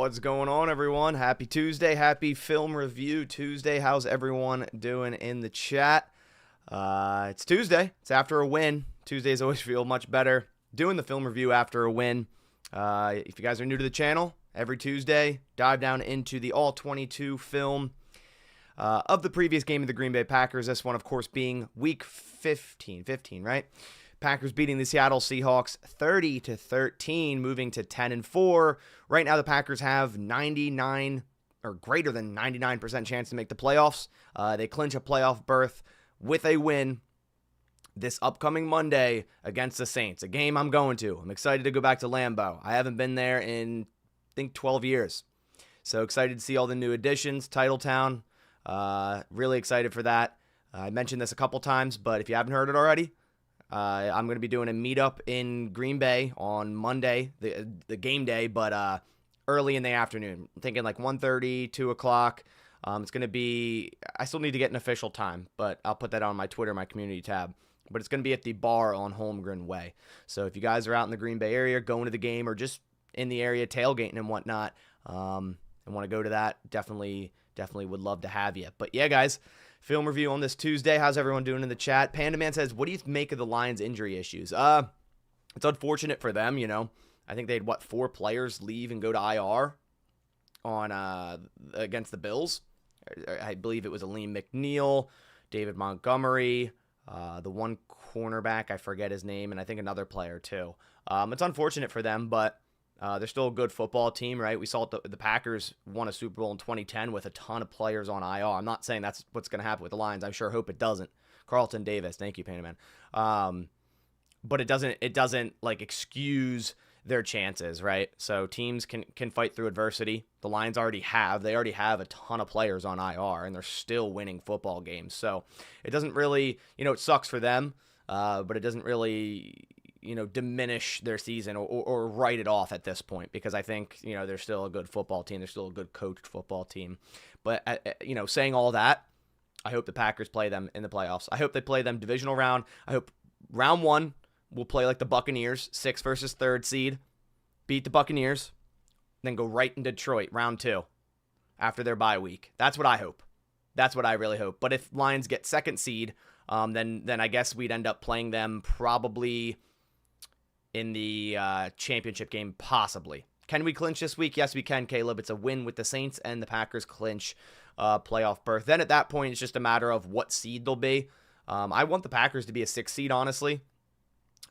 What's going on, everyone? Happy Tuesday. Happy Film Review Tuesday. How's everyone doing in the chat? It's Tuesday. It's after a win. Tuesdays always feel much better doing the film review after a win. If you guys are new to the channel, every Tuesday, dive down into the all-22 film of the previous game of the Green Bay Packers. This one, of course, being week 15, right? Packers beating the Seattle Seahawks 30-13, moving to 10-4. Right now, the Packers have 99 or greater than 99% chance to make the playoffs. They clinch a playoff berth with a win this upcoming Monday against the Saints, a game I'm going to. I'm excited to go back to Lambeau. I haven't been there in, I think, 12 years. So excited to see all the new additions, Titletown. Really excited for that. I mentioned this a couple times, but if you haven't heard it already, I'm going to be doing a meetup in Green Bay on Monday, the game day, but early in the afternoon. I'm thinking like 1:30, 2 o'clock. It's going to be, I still need to get an official time, but I'll put that on my Twitter, my community tab. But it's going to be at the bar on Holmgren Way. So if you guys are out in the Green Bay area, going to the game, or just in the area tailgating and whatnot, and want to go to that, definitely would love to have you. But yeah, guys, film review on this Tuesday. How's everyone doing in the chat? Panda Man says, what do you make of the Lions' injury issues? It's unfortunate for them, you know. I think they had, 4 players leave and go to IR on against the Bills. I believe it was Aleem McNeil, David Montgomery, the one cornerback, I forget his name, and I think another player too. It's unfortunate for them, but they're still a good football team, right? We saw the Packers won a Super Bowl in 2010 with a ton of players on IR. I'm not saying that's what's going to happen with the Lions. I sure hope it doesn't. Carlton Davis, thank you, Panda Man. But it doesn't like excuse their chances, right? So teams can fight through adversity. The Lions already have a ton of players on IR, and they're still winning football games. So it doesn't really, it sucks for them, but it doesn't really, diminish their season or write it off at this point, because I think, they're still a good football team. They're still a good coached football team. But, saying all that, I hope the Packers play them in the playoffs. I hope they play them divisional round. I hope round 1 will play like the Buccaneers, 6th versus 3rd seed, beat the Buccaneers, then go right in Detroit, round 2, after their bye week. That's what I hope. That's what I really hope. But if Lions get 2nd seed, then I guess we'd end up playing them probably in the championship game, possibly. Can we clinch this week? Yes, we can, Caleb. It's a win with the Saints, and the Packers clinch playoff berth. Then at that point, it's just a matter of what seed they'll be. I want the Packers to be a 6th seed, honestly.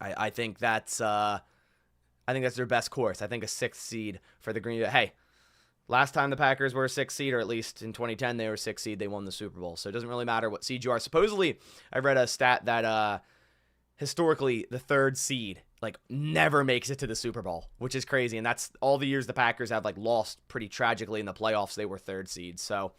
I think that's their best course. I think a 6th seed for the Green Bay. Hey, last time the Packers were a 6th seed, or at least in 2010 they were a 6th seed, they won the Super Bowl. So it doesn't really matter what seed you are. Supposedly, I read a stat that historically the 3rd seed never makes it to the Super Bowl, which is crazy. And that's all the years the Packers have lost pretty tragically in the playoffs. They were 3rd seed. So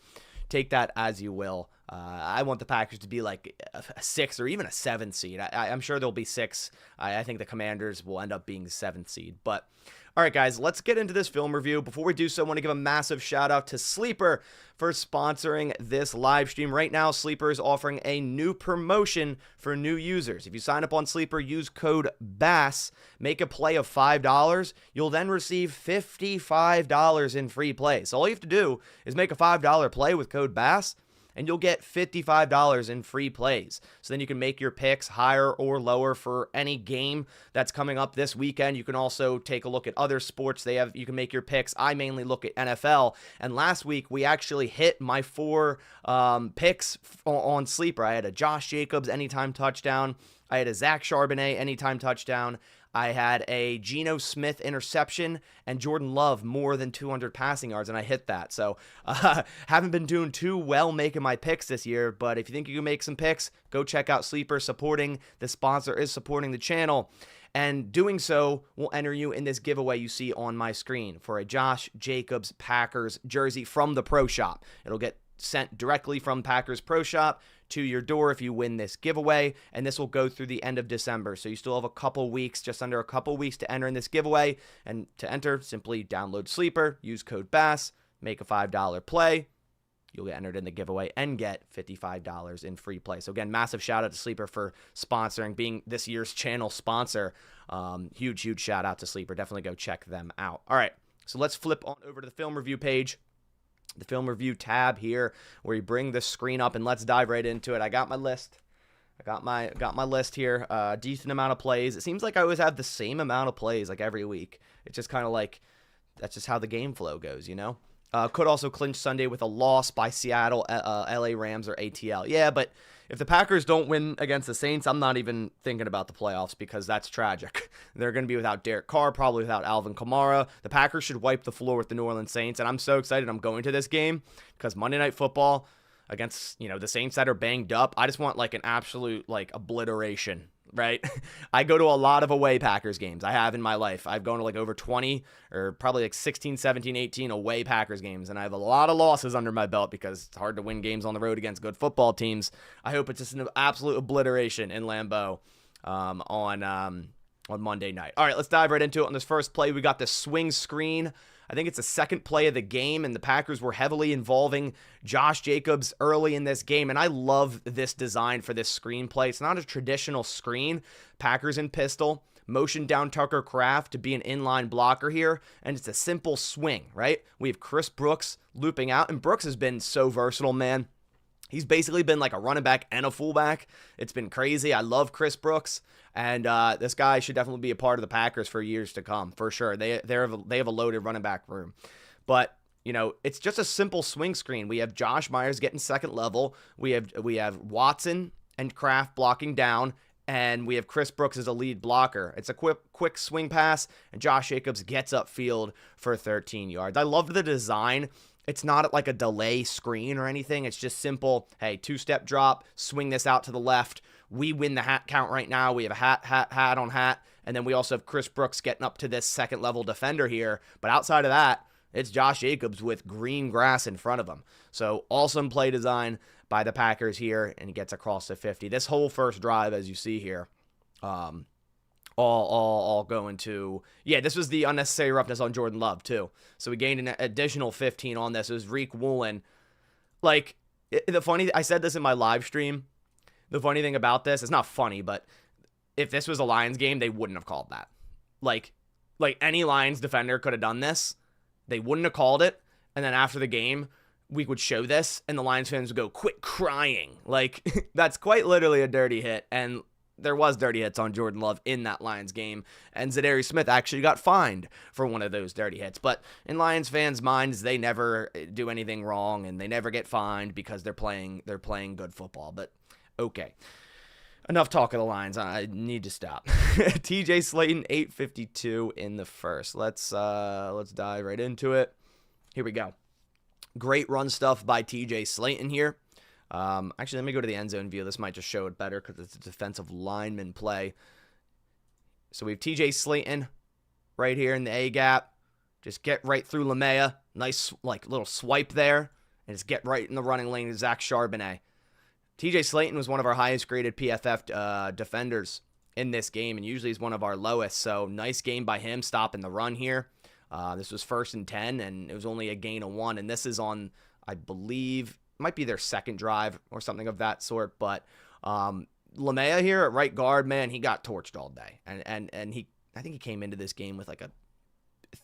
take that as you will. I want the Packers to be like a 6th or even a 7th seed. I'm sure they'll be 6. I think the Commanders will end up being 7th seed. But all right, guys, let's get into this film review. Before we do so, I want to give a massive shout out to Sleeper for sponsoring this live stream. Right now, Sleeper is offering a new promotion for new users. If you sign up on Sleeper, use code BASS, make a play of $5, you'll then receive $55 in free play. So all you have to do is make a $5 play with code BASS, and you'll get $55 in free plays. So then you can make your picks higher or lower for any game that's coming up this weekend. You can also take a look at other sports you can make your picks. I mainly look at NFL. And last week, we actually hit my 4 picks on Sleeper. I had a Josh Jacobs anytime touchdown. I had a Zach Charbonnet anytime touchdown. I had a Geno Smith interception and Jordan Love more than 200 passing yards, and I hit that. So haven't been doing too well making my picks this year, but if you think you can make some picks, go check out Sleeper. Supporting the sponsor is supporting the channel, and doing so will enter you in this giveaway you see on my screen for a Josh Jacobs Packers jersey from the Pro Shop. It'll get sent directly from Packers Pro Shop to your door if you win this giveaway, and this will go through the end of December. So you still have a couple weeks, just under a couple weeks to enter in this giveaway. And to enter, simply download Sleeper, use code BASS, make a $5 play. You'll get entered in the giveaway and get $55 in free play. So again, massive shout out to Sleeper for sponsoring, being this year's channel sponsor. Huge shout out to Sleeper. Definitely go check them out. All right, So let's flip on over to the film review page, the film review tab here, where you bring the screen up, and let's dive right into it. I got my list. I got my list here. Decent amount of plays. It seems like I always have the same amount of plays like every week. It's just kind of like that's just how the game flow goes, you know. Could also clinch Sunday with a loss by Seattle, LA Rams, or ATL. Yeah, but if the Packers don't win against the Saints, I'm not even thinking about the playoffs because that's tragic. They're going to be without Derek Carr, probably without Alvin Kamara. The Packers should wipe the floor with the New Orleans Saints, and I'm so excited I'm going to this game because Monday Night Football against, the Saints that are banged up, I just want like an absolute obliteration, right? I go to a lot of away Packers games. I have in my life. I've gone to like over 20 or probably like 16, 17, 18 away Packers games, and I have a lot of losses under my belt because it's hard to win games on the road against good football teams. I hope it's just an absolute obliteration in Lambeau on Monday night. All right, let's dive right into it. On this first play, we got the swing screen. I think it's the second play of the game, and the Packers were heavily involving Josh Jacobs early in this game, and I love this design for this screenplay. It's not a traditional screen. Packers in pistol, motion down Tucker Kraft to be an inline blocker here, and it's a simple swing, right? We have Chris Brooks looping out, and Brooks has been so versatile, man. He's basically been like a running back and a fullback. It's been crazy. I love Chris Brooks, and this guy should definitely be a part of the Packers for years to come, for sure. They have a loaded running back room. But, it's just a simple swing screen. We have Josh Myers getting second level. We have Watson and Kraft blocking down, and we have Chris Brooks as a lead blocker. It's a quick swing pass, and Josh Jacobs gets upfield for 13 yards. I love the design. It's not like a delay screen or anything. It's just simple, hey, two-step drop, swing this out to the left. We win the hat count right now. We have a hat on hat. And then we also have Chris Brooks getting up to this second-level defender here. But outside of that, it's Josh Jacobs with green grass in front of him. So awesome play design by the Packers here, and he gets across the 50. This whole first drive, as you see here, all going to, this was the unnecessary roughness on Jordan Love too. So we gained an additional 15 on this. It was Reek Woolen. I said this in my live stream. The funny thing about this, it's not funny, but if this was a Lions game, they wouldn't have called that. Like any Lions defender could have done this. They wouldn't have called it. And then after the game, we would show this and the Lions fans would go, quit crying. That's quite literally a dirty hit. And there was dirty hits on Jordan Love in that Lions game, and Zadarius Smith actually got fined for one of those dirty hits. But in Lions fans' minds, they never do anything wrong, and they never get fined because they're playing good football. But okay, enough talk of the Lions. I need to stop. TJ Slayton, 8:52 in the first. Let's dive right into it. Here we go. Great run stuff by TJ Slayton here. Actually, let me go to the end zone view. This might just show it better because it's a defensive lineman play. So we have TJ Slayton right here in the A-gap. Just get right through Lamea. Nice, little swipe there. And just get right in the running lane to Zach Charbonnet. TJ Slayton was one of our highest graded PFF defenders in this game, and usually he's one of our lowest. So nice game by him stopping the run here. This was 1st and 10, and it was only a gain of 1. And this is on, I believe, might be their second drive or something of that sort, but Lamea here at right guard, man, he got torched all day, and I think he came into this game with like a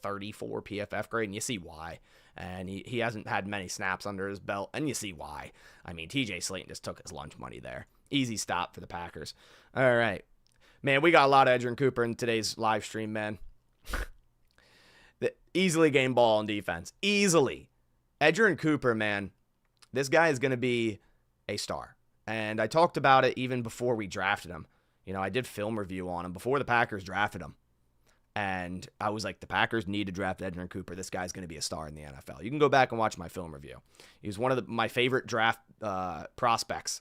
34 PFF grade, and you see why. And he hasn't had many snaps under his belt, and you see why. I mean, TJ Slayton just took his lunch money there. Easy stop for the Packers. All right, man, we got a lot of Edgerrin Cooper in today's live stream, man. Easily game ball on defense, easily. Edgerrin Cooper, man. This guy is going to be a star. And I talked about it even before we drafted him. I did film review on him before the Packers drafted him. And I was like, the Packers need to draft Edgerrin Cooper. This guy's going to be a star in the NFL. You can go back and watch my film review. He was one of my favorite draft prospects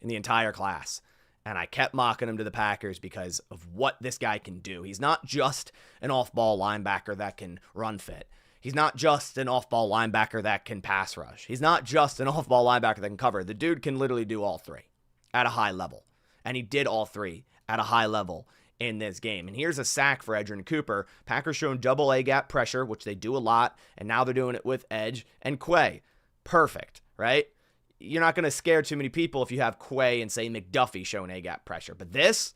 in the entire class. And I kept mocking him to the Packers because of what this guy can do. He's not just an off-ball linebacker that can run fit. He's not just an off-ball linebacker that can pass rush. He's not just an off-ball linebacker that can cover. The dude can literally do all three at a high level. And he did all three at a high level in this game. And here's a sack for Edgerrin Cooper. Packers showing double A-gap pressure, which they do a lot, and now they're doing it with Edge and Quay. Perfect, right? You're not going to scare too many people if you have Quay and, say, McDuffie showing A-gap pressure. But this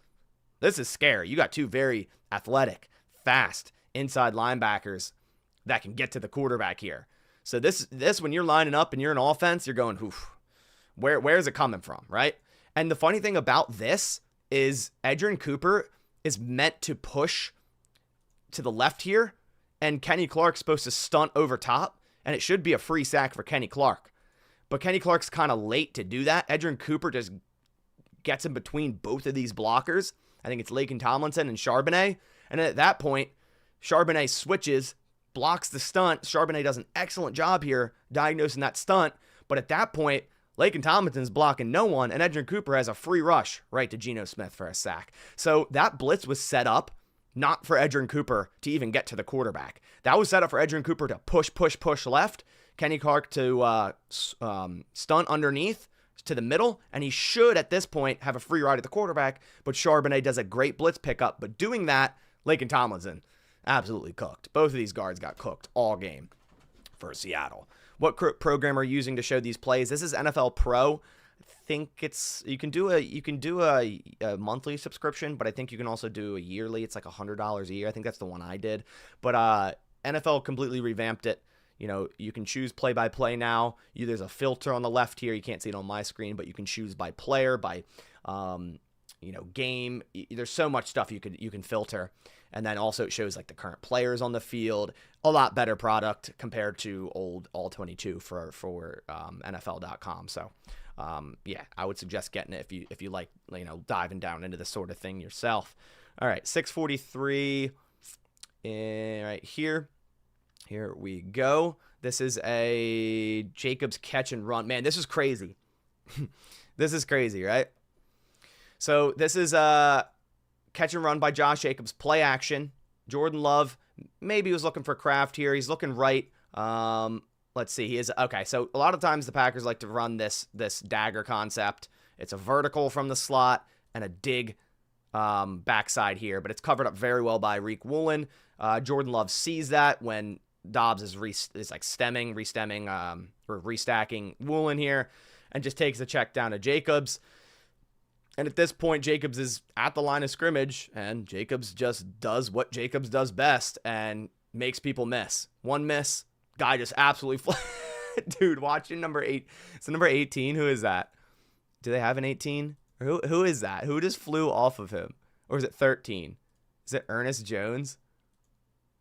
is scary. You got two very athletic, fast, inside linebackers that can get to the quarterback here. So this when you're lining up and you're an offense, you're going, oof, where is it coming from, right? And the funny thing about this is Edgerrin Cooper is meant to push to the left here, and Kenny Clark's supposed to stunt over top, and it should be a free sack for Kenny Clark. But Kenny Clark's kind of late to do that. Edgerrin Cooper just gets in between both of these blockers. I think it's Laken Tomlinson and Charbonnet. And at that point, Charbonnet switches, blocks the stunt. Charbonnet does an excellent job here diagnosing that stunt. But at that point, Laken Tomlinson's blocking no one, and Edgerrin Cooper has a free rush right to Geno Smith for a sack. So that blitz was set up not for Edgerrin Cooper to even get to the quarterback. That was set up for Edgerrin Cooper to push left, Kenny Clark to stunt underneath to the middle, and he should, at this point, have a free ride at the quarterback, but Charbonnet does a great blitz pickup. But doing that, Laken Tomlinson absolutely cooked. Both of these guards got cooked all game for Seattle. What program are you using to show these plays? This is NFL Pro. I think you can do a monthly subscription, but I think you can also do a yearly. It's like $100 a year. I think that's the one I did. But NFL completely revamped it. You know, you can choose play-by-play now. There's a filter on the left here. You can't see it on my screen, but you can choose by player, by game. There's so much stuff you can filter. And then also it shows like the current players on the field. A lot better product compared to old All-22 for NFL.com. So, I would suggest getting it if you like, diving down into this sort of thing yourself. All right, 643 right here. Here we go. This is a Jacobs catch and run. Man, this is crazy. This is crazy, right? So this is a catch and run by Josh Jacobs, play action. Jordan Love, maybe he was looking for Kraft here. He's looking right. Let's see. He is okay. So a lot of times the Packers like to run this dagger concept. It's a vertical from the slot and a dig backside here, but it's covered up very well by Reek Woolen. Jordan Love sees that when Doubs is like restacking Woolen here, and just takes the check down to Jacobs. And at this point, Jacobs is at the line of scrimmage, and Jacobs just does what Jacobs does best and makes people miss. One miss, guy just absolutely Dude, watching number 8. It's number 18. Who is that? Do they have an 18? Or who is that? Who just flew off of him? Or is it 13? Is it Ernest Jones?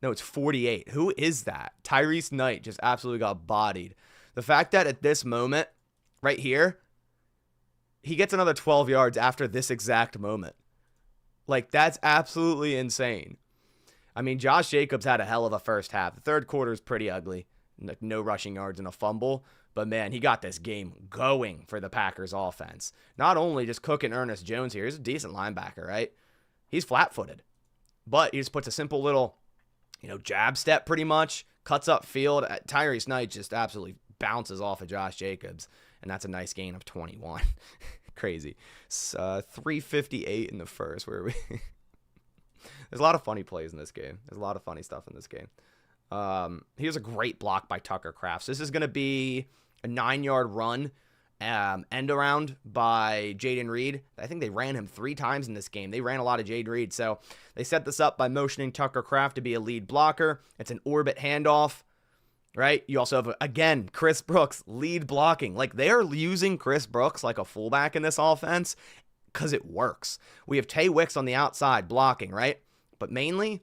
No, it's 48. Who is that? Tyrese Knight just absolutely got bodied. The fact that at this moment, right here, he gets another 12 yards after this exact moment. Like, that's absolutely insane. I mean, Josh Jacobs had a hell of a first half. The third quarter is pretty ugly. Like, no rushing yards and a fumble. But, man, he got this game going for the Packers offense. Not only just cooking Ernest Jones here. He's a decent linebacker, right? He's flat-footed. But he just puts a simple little, jab step pretty much. Cuts up field. Tyrese Knight just absolutely bounces off of Josh Jacobs. And that's a nice gain of 21. Crazy. 3:58 in the first. Where we? There's a lot of funny plays in this game. There's a lot of funny stuff in this game. Here's a great block by Tucker Kraft. So this is going to be a 9-yard run, end around by Jaden Reed. I think they ran him 3 times in this game. They ran a lot of Jaden Reed. So they set this up by motioning Tucker Kraft to be a lead blocker. It's an orbit handoff. Right? You also have, again, Chris Brooks, lead blocking. Like, they are using Chris Brooks like a fullback in this offense because it works. We have Tay Wicks on the outside blocking, right? But mainly,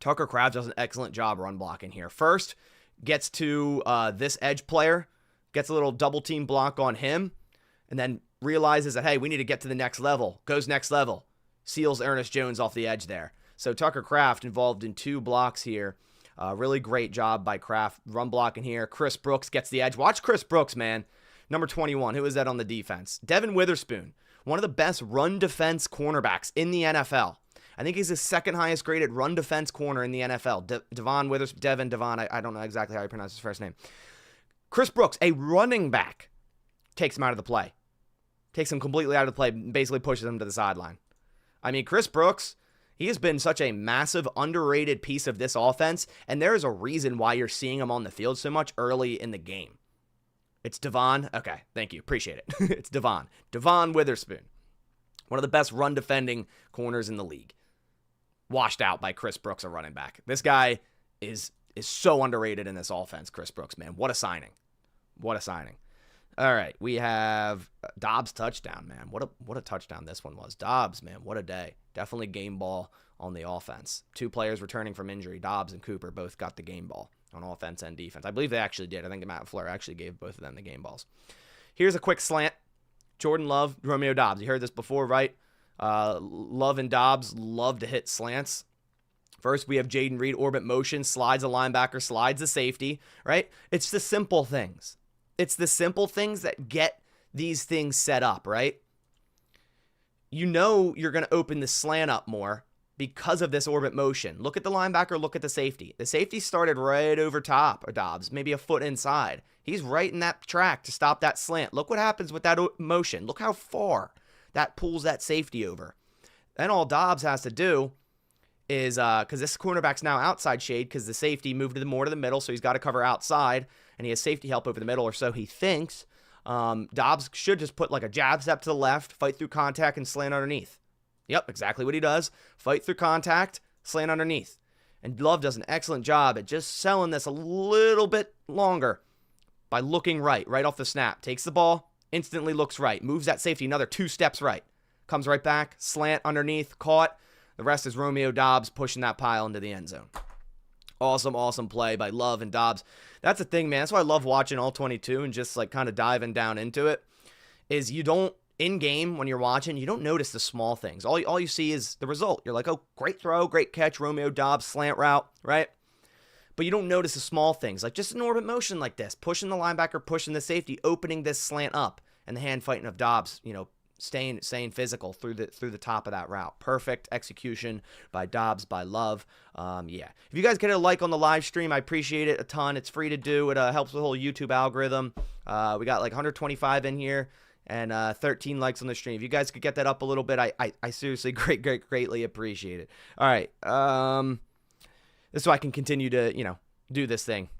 Tucker Kraft does an excellent job run blocking here. First, gets to this edge player, gets a little double team block on him, and then realizes that, hey, we need to get to the next level. Goes next level. Seals Ernest Jones off the edge there. So Tucker Kraft involved in 2 blocks here. Really great job by Kraft. Run blocking here. Chris Brooks gets the edge. Watch Chris Brooks, man. Number 21. Who is that on the defense? Devin Witherspoon. One of the best run defense cornerbacks in the NFL. I think he's the second highest graded run defense corner in the NFL. Devin, I don't know exactly how you pronounce his first name. Chris Brooks, a running back, takes him out of the play. Takes him completely out of the play. Basically pushes him to the sideline. I mean, Chris Brooks, he has been such a massive, underrated piece of this offense, and there is a reason why you're seeing him on the field so much early in the game. It's Devon. Okay, thank you. Appreciate it. It's Devon. Devon Witherspoon. One of the best run-defending corners in the league. Washed out by Chris Brooks, a running back. This guy is is so underrated in this offense. Chris Brooks, man, what a signing. What a signing. All right, we have Doubs touchdown, man. What a touchdown this one was. Doubs, man, what a day. Definitely game ball on the offense. 2 players returning from injury. Doubs and Cooper both got the game ball on offense and defense. I believe they actually did. I think Matt Fleur actually gave both of them the game balls. Here's a quick slant. Jordan Love, Romeo Doubs. You heard this before, right? Love and Doubs love to hit slants. First, we have Jaden Reed, orbit motion, slides a linebacker, slides a safety, right? It's the simple things. It's the simple things that get these things set up, right? You know you're going to open the slant up more because of this orbit motion. Look at the linebacker, look at the safety. The safety started right over top of Doubs, maybe a foot inside. He's right in that track to stop that slant. Look what happens with that motion. Look how far that pulls that safety over. Then all Doubs has to do is, because this cornerback's now outside shade because the safety moved more to the middle, so he's got to cover outside, and he has safety help over the middle, or so he thinks. Doubs should just put like a jab step to the left, fight through contact, and slant underneath. Yep, exactly what he does. Fight through contact, slant underneath. And Love does an excellent job at just selling this a little bit longer by looking right off the snap. Takes the ball, instantly looks right, moves that safety another 2 steps right, comes right back, slant underneath, caught. The rest is Romeo Doubs pushing that pile into the end zone. Awesome play by Love and Doubs. That's the thing, man. That's why I love watching all 22 and just like kind of diving down into it. Is you don't, in game when you're watching, you don't notice the small things. All you see is the result. You're like, oh, great throw, great catch, Romeo Doubs, slant route, right? But you don't notice the small things, like just an orbit motion like this, pushing the linebacker, pushing the safety, opening this slant up, and the hand fighting of Doubs, staying physical through the top of that route. Perfect execution by Doubs, by Love. Yeah. If you guys get a like on the live stream, I appreciate it a ton. It's free to do. It helps the whole YouTube algorithm. We got like 125 in here and 13 likes on the stream. If you guys could get that up a little bit, I seriously greatly appreciate it. All right. This is so I can continue to, do this thing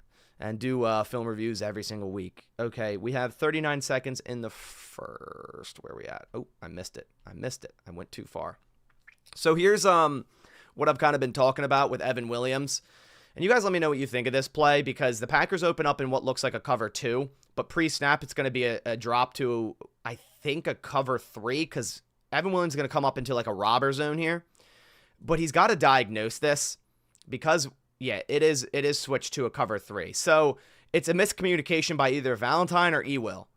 and do film reviews every single week. Okay, we have 39 seconds in the first. Where are we at? Oh, I missed it. I went too far. So here's what I've kind of been talking about with Evan Williams. And you guys let me know what you think of this play, because the Packers open up in what looks like a cover 2, but pre-snap it's going to be a drop to, I think, a cover 3, because Evan Williams is going to come up into like a robber zone here. But he's got to diagnose this because, yeah, it is switched to a cover 3. So it's a miscommunication by either Valentine or Ewell.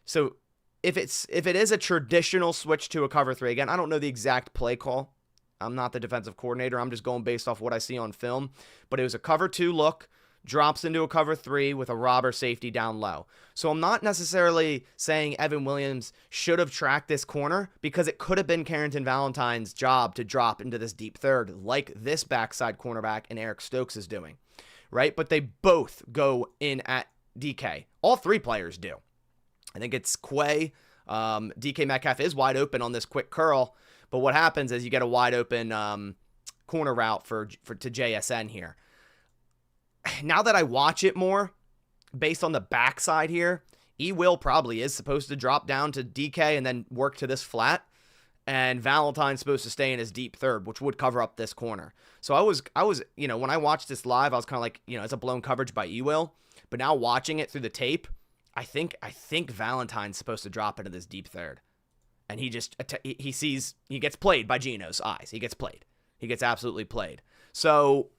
So if it is a traditional switch to a cover 3, again, I don't know the exact play call. I'm not the defensive coordinator. I'm just going based off what I see on film. But it was a cover 2 look, drops into a cover 3 with a robber safety down low. So I'm not necessarily saying Evan Williams should have tracked this corner, because it could have been Carrington Valentine's job to drop into this deep third like this backside cornerback and Eric Stokes is doing, right? But they both go in at DK. All 3 players do. I think it's Quay. DK Metcalf is wide open on this quick curl, but what happens is you get a wide open corner route to JSN here. Now that I watch it more, based on the backside here, Will probably is supposed to drop down to DK and then work to this flat, and Valentine's supposed to stay in his deep third, which would cover up this corner. So I was, when I watched this live, I was kind of like, it's a blown coverage by Will, but now watching it through the tape, I think Valentine's supposed to drop into this deep third, and he gets played by Gino's eyes. He gets absolutely played. So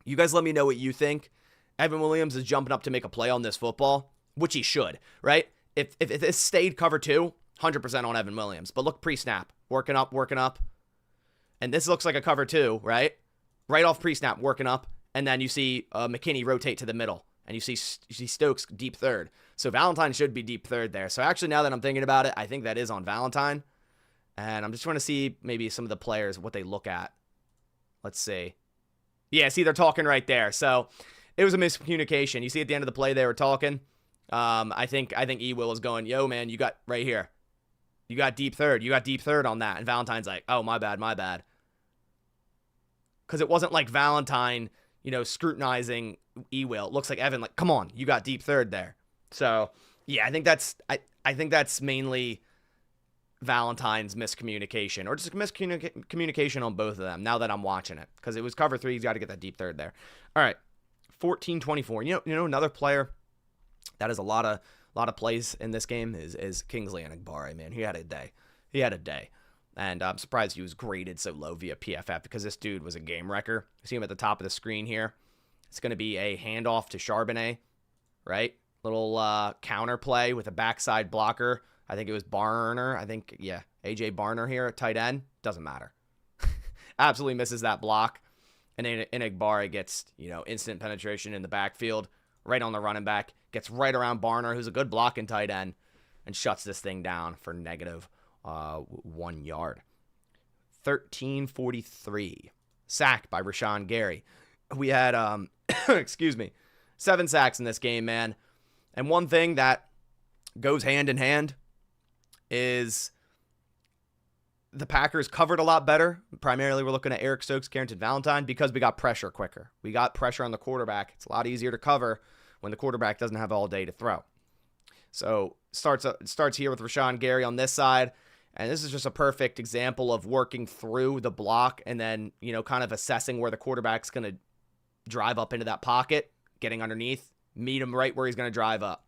you guys let me know what you think. Evan Williams is jumping up to make a play on this football, which he should, right? If this stayed cover 2, 100% on Evan Williams. But look, pre-snap, working up. And this looks like a cover 2, right? Right off pre-snap, working up. And then you see McKinney rotate to the middle. And you see Stokes deep third. So Valentine should be deep third there. So actually, now that I'm thinking about it, I think that is on Valentine. And I'm just trying to see maybe some of the players, what they look at. Let's see. Yeah, see, they're talking right there. So it was a miscommunication. You see at the end of the play, they were talking. I think Ewell is going, yo, man, you got right here. You got deep third. You got deep third on that. And Valentine's like, oh, my bad. Because it wasn't like Valentine, scrutinizing Ewell. It looks like Evan, like, come on, you got deep third there. So, yeah, I think that's mainly Valentine's miscommunication, or just miscommunication on both of them now that I'm watching it, because it was cover 3. He's got to get that deep third there. All right. 14-24. You know another player that has a lot of plays in this game is Kingsley Enagbare, man. He had a day. And I'm surprised he was graded so low via PFF because this dude was a game wrecker. You see him at the top of the screen here. It's going to be a handoff to Charbonnet, right? Little counter play with a backside blocker. I think it was Barner. AJ Barner here at tight end. Doesn't matter. Absolutely misses that block. And then Enagbare gets, instant penetration in the backfield, right on the running back, gets right around Barner, who's a good blocking tight end, and shuts this thing down for negative 1 yard. 13-43. Sack by Rashawn Gary. We had, 7 sacks in this game, man. And one thing that goes hand in hand is the Packers covered a lot better. Primarily, we're looking at Eric Stokes, Carrington Valentine, because we got pressure quicker. We got pressure on the quarterback. It's a lot easier to cover when the quarterback doesn't have all day to throw. So it starts here with Rashawn Gary on this side. And this is just a perfect example of working through the block and then, kind of assessing where the quarterback's going to drive up into that pocket, getting underneath, meet him right where he's going to drive up.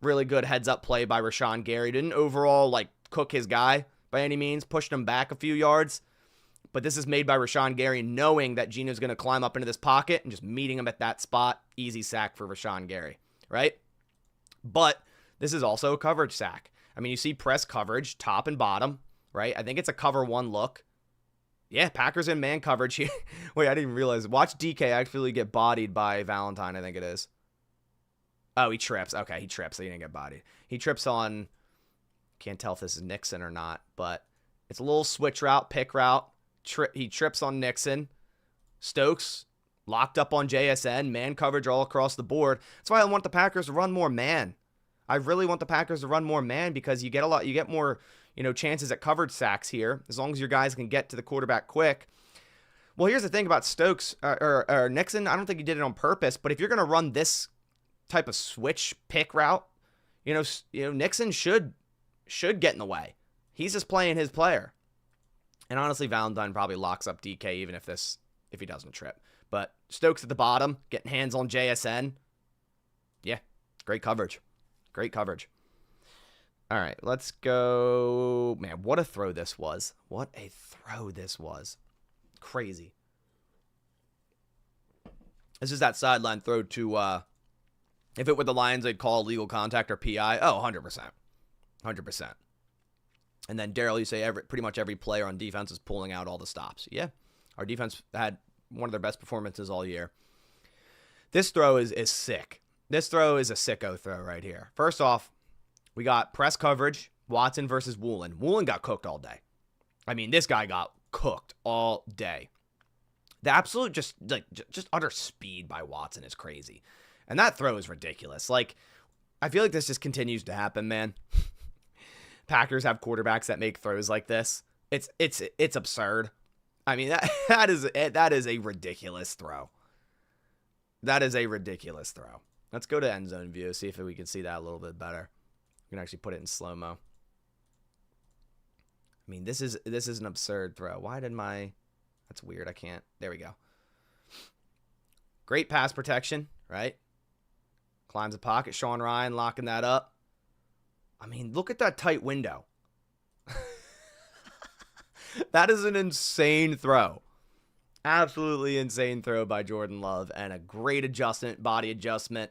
Really good heads-up play by Rashawn Gary. Didn't overall, cook his guy by any means, pushed him back a few yards. But this is made by Rashawn Gary knowing that Gino's going to climb up into this pocket and just meeting him at that spot. Easy sack for Rashawn Gary, right? But this is also a coverage sack. I mean, you see press coverage, top and bottom, right? I think it's a cover one look. Yeah, Packers in man coverage here. Wait, I didn't realize. Watch DK actually get bodied by Valentine, I think it is. Oh, he trips. Okay, he trips, so he didn't get bodied. He trips on, can't tell if this is Nixon or not, but it's a little switch route, pick route. He trips on Nixon. Stokes locked up on JSN, man coverage all across the board. That's why I want the Packers to run more man. I really want the Packers to run more man because you get more, chances at coverage sacks here as long as your guys can get to the quarterback quick. Well, here's the thing about Stokes or Nixon. I don't think he did it on purpose, but if you're going to run this type of switch pick route, Nixon should get in the way. He's just playing his player. And honestly, Valentine probably locks up DK even if he doesn't trip. But Stokes at the bottom, getting hands on JSN. Yeah, great coverage. Great coverage. All right, let's go. Man, what a throw this was. What a throw this was. Crazy. This is that sideline throw to, if it were the Lions, they'd call legal contact or PI. Oh, 100%. 100%. And then, Daryl, you say pretty much every player on defense is pulling out all the stops. Yeah, our defense had one of their best performances all year. This throw is sick. This throw is a sicko throw right here. First off, we got press coverage, Watson versus Woolen. Woolen got cooked all day. I mean, this guy got cooked all day. The absolute just utter speed by Watson is crazy. And that throw is ridiculous. I feel like this just continues to happen, man. Packers have quarterbacks that make throws like this. It's absurd. I mean, that is a ridiculous throw. That is a ridiculous throw. Let's go to end zone view, see if we can see that a little bit better. We can actually put it in slow-mo. I mean, this is an absurd throw. Why did that's weird. I can't. There we go. Great pass protection, right? Climbs the pocket. Sean Ryan locking that up. I mean, look at that tight window. That is an insane throw. Absolutely insane throw by Jordan Love and a great body adjustment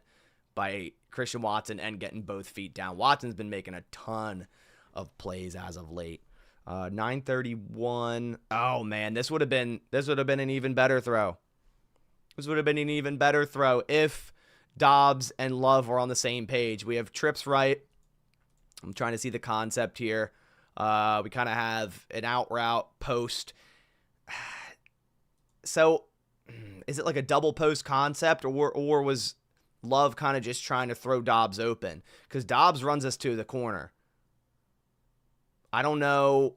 by Christian Watson and getting both feet down. Watson's been making a ton of plays as of late. 9:31. Oh man, this would have been an even better throw. This would have been an even better throw if Doubs and Love were on the same page. We have trips right. I'm trying to see the concept here. We kind of have an out route post. So, is it like a double post concept, or was Love kind of just trying to throw Doubs open? Because Doubs runs us to the corner. I don't know.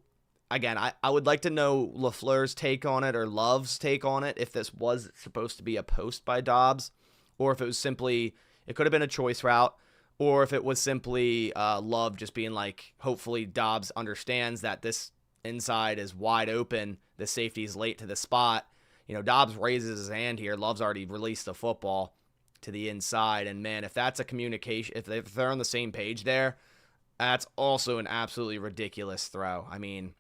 Again, I would like to know LaFleur's take on it or Love's take on it, if this was supposed to be a post by Doubs, or if it was simply, it could have been a choice route, or if it was simply Love just being like, hopefully Doubs understands that this inside is wide open, the safety is late to the spot. Doubs raises his hand here. Love's already released the football. to the inside. And, man, if that's a communication, if they're on the same page there, that's also an absolutely ridiculous throw. I mean,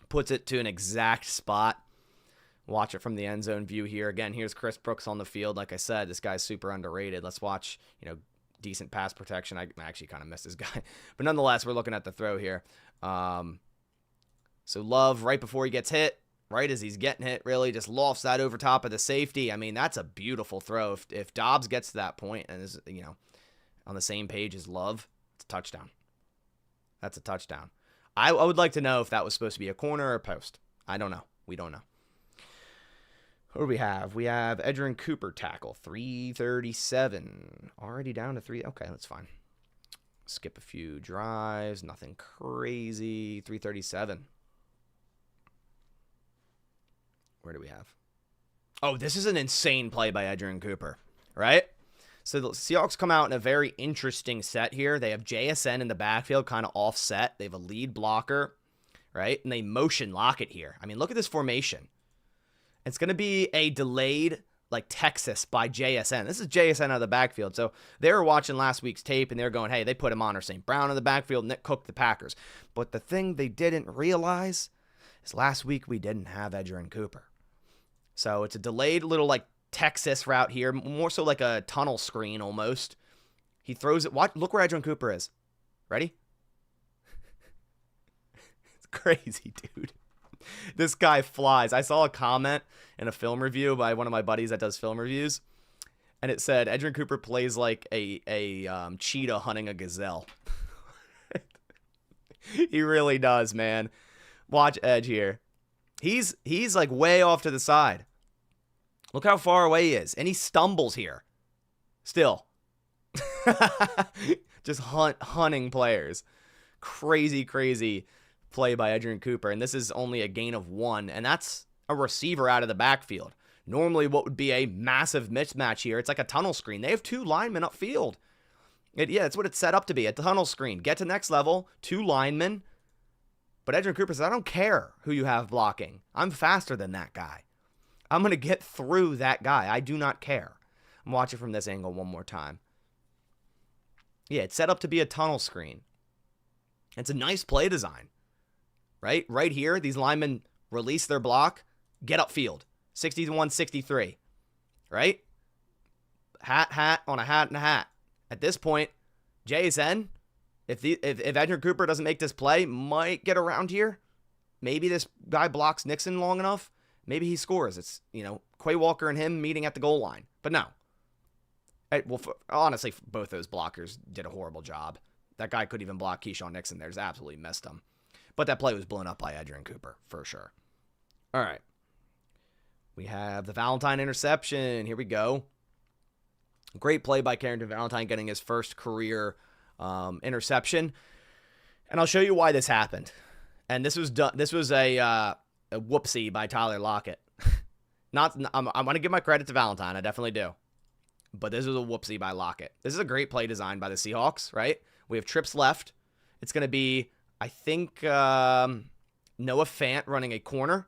puts it to an exact spot. Watch it from the end zone view here. Again, here's Chris Brooks on the field. Like I said, this guy's super underrated. Let's watch, decent pass protection. I actually kind of missed this guy. But nonetheless, we're looking at the throw here. So Love, right before he gets hit, right as he's getting hit, really just lofts that over top of the safety. I mean, that's a beautiful throw. If Doubs gets to that point and is, on the same page as Love, it's a touchdown. That's a touchdown. I would like to know if that was supposed to be a corner or a post. I don't know. We don't know. Who do we have? We have Edgerrin Cooper tackle, 337. Already down to 3. Okay, that's fine. Skip a few drives. Nothing crazy. 337. Where do we have? Oh, this is an insane play by Edgerrin Cooper, right? So the Seahawks come out in a very interesting set here. They have JSN in the backfield, kind of offset. They have a lead blocker, right? And they motion lock it here. I mean, look at this formation. It's going to be a delayed, like, Texas by JSN. This is JSN out of the backfield. So they were watching last week's tape, and they're going, hey, they put him on or St. Brown in the backfield, Nick cooked the Packers. But the thing they didn't realize is last week we didn't have Edgerrin Cooper. So it's a delayed little, like, Texas route here, more so like a tunnel screen almost. He throws it. Look where Edgerrin Cooper is. Ready? It's crazy, dude. This guy flies. I saw a comment in a film review by one of my buddies that does film reviews, and it said Edgerrin Cooper plays like a cheetah hunting a gazelle. He really does, man. Watch Edge here. He's like way off to the side. Look how far away he is, and he stumbles here. Still, just hunting players. Crazy play by Edgerrin Cooper, and this is only a gain of 1, and that's a receiver out of the backfield. Normally, what would be a massive mismatch here, it's like a tunnel screen. They have 2 linemen upfield. That's what it's set up to be, a tunnel screen. Get to next level, 2 linemen. But Edgerrin Cooper says, I don't care who you have blocking. I'm faster than that guy. I'm going to get through that guy. I do not care. I'm watching from this angle one more time. Yeah, it's set up to be a tunnel screen. It's a nice play design. Right here, these linemen release their block, get upfield. 61-63. Right? Hat on a hat and a hat. At this point, JSN, if Edgerrin Cooper doesn't make this play, might get around here. Maybe this guy blocks Nixon long enough. Maybe he scores. It's, Quay Walker and him meeting at the goal line. But no. Honestly, both those blockers did a horrible job. That guy couldn't even block Keyshawn Nixon there. Just absolutely missed him. But that play was blown up by Edgerrin Cooper, for sure. All right. We have the Valentine interception. Here we go. Great play by Carrington Valentine getting his first career interception. And I'll show you why this happened. And this was a whoopsie by Tyler Lockett. I'm going to give my credit to Valentine. I definitely do. But this was a whoopsie by Lockett. This is a great play design by the Seahawks, right? We have trips left. It's going to be, I think, Noah Fant running a corner.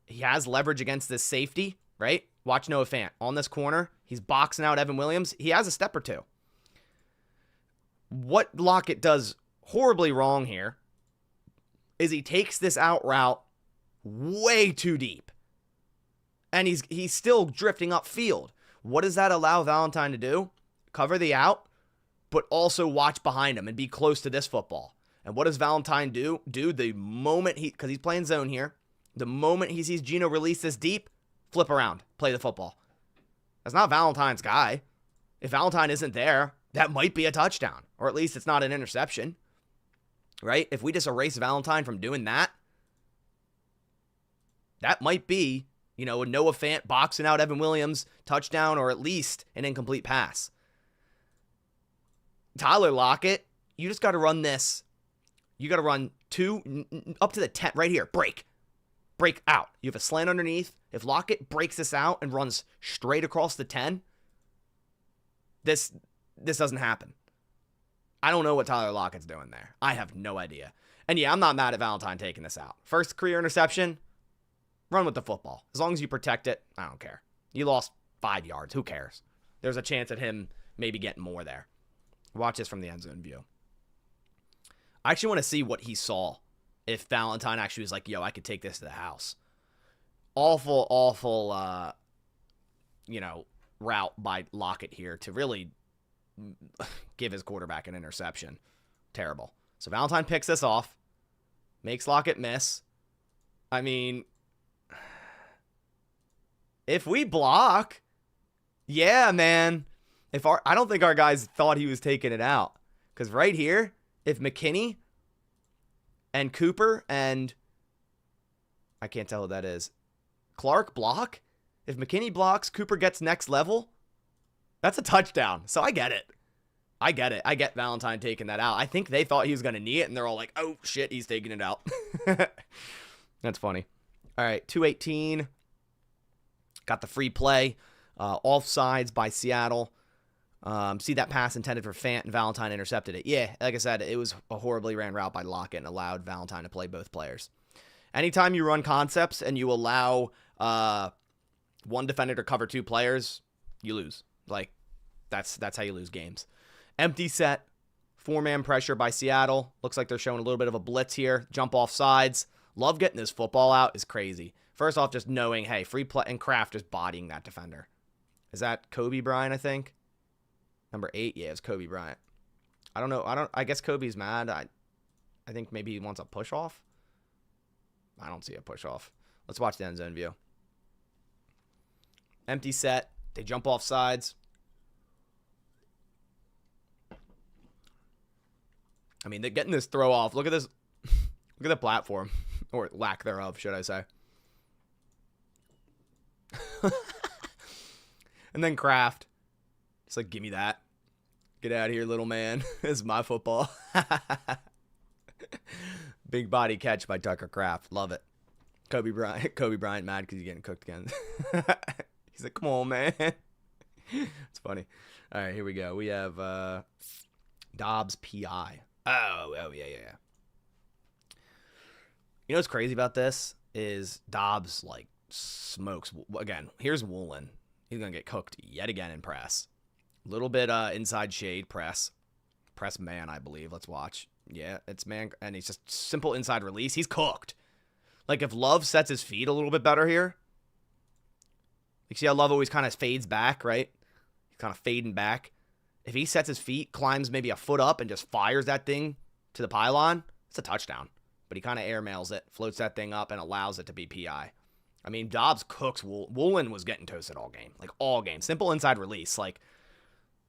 He has leverage against this safety, right? Watch Noah Fant on this corner. He's boxing out Evan Williams. He has a step or two. What Lockett does horribly wrong here is he takes this out route way too deep. And he's still drifting upfield. What does that allow Valentine to do? Cover the out, but also watch behind him and be close to this football. And what does Valentine do? The moment because he's playing zone here, the moment he sees Geno release this deep, flip around, play the football. That's not Valentine's guy. If Valentine isn't there, that might be a touchdown, or at least it's not an interception, right? If we just erase Valentine from doing that, that might be, a Noah Fant boxing out Evan Williams touchdown, or at least an incomplete pass. Tyler Lockett, you just got to run this. You got to run 2 up to the 10 right here. Break out. You have a slant underneath. If Lockett breaks this out and runs straight across the 10, this doesn't happen. I don't know what Tyler Lockett's doing there. I have no idea. And yeah, I'm not mad at Valentine taking this out. First career interception, run with the football. As long as you protect it, I don't care. You lost 5 yards. Who cares? there's a chance at him maybe getting more there. Watch this from the end zone view. I actually want to see what he saw if Valentine actually was like, yo, I could take this to the house. Awful, route by Lockett here to really give his quarterback an interception. Terrible. So Valentine picks this off, makes Lockett miss. I mean, if we block, yeah, man. I don't think our guys thought he was taking it out. Because right here, if McKinney and Cooper and I can't tell who that is, Clark block, if McKinney blocks, Cooper gets next level, that's a touchdown. So I get it. I get Valentine taking that out. I think they thought he was going to knee it, and they're all like, oh, shit, he's taking it out. That's funny. All right, 2:18. Got the free play. Offsides by Seattle. See that pass intended for Fant, and Valentine intercepted it. Yeah, like I said, it was a horribly ran route by Lockett and allowed Valentine to play both players. Anytime you run concepts and you allow one defender to cover two players, you lose. Like, that's how you lose games. Empty set, 4-man pressure by Seattle. Looks like they're showing a little bit of a blitz here. Jump off sides. Love getting this football out is crazy. First off, just knowing, hey, free play, and Kraft just bodying that defender. Is that Kobe Bryant, I think? Number 8, yeah, it's Kobe Bryant. I don't know. I guess Kobe's mad. I think maybe he wants a push off. I don't see a push off. Let's watch the end zone view. Empty set. They jump off sides. I mean, they're getting this throw off. Look at this. Look at the platform. Or lack thereof, should I say. And then Kraft. It's like, give me that. Get out of here, little man. This is my football. Big body catch by Tucker Kraft. Love it. Kobe Bryant mad because he's getting cooked again. He's like, come on, man. It's funny. All right, here we go. We have Doubs PI. Oh, yeah. You know what's crazy about this is Doubs, like, smokes. Again, here's Woolen. He's going to get cooked yet again in press. Little bit inside shade press. Press man, I believe. Let's watch. Yeah, it's man. And he's just simple inside release. He's cooked. Like, if Love sets his feet a little bit better here. You see how Love always kind of fades back, right? He's kind of fading back. If he sets his feet, climbs maybe a foot up, and just fires that thing to the pylon, it's a touchdown. But he kind of airmails it, floats that thing up, and allows it to be PI. I mean, Doubs cooks. Woolen was getting toasted all game. Like, all game. Simple inside release. Like,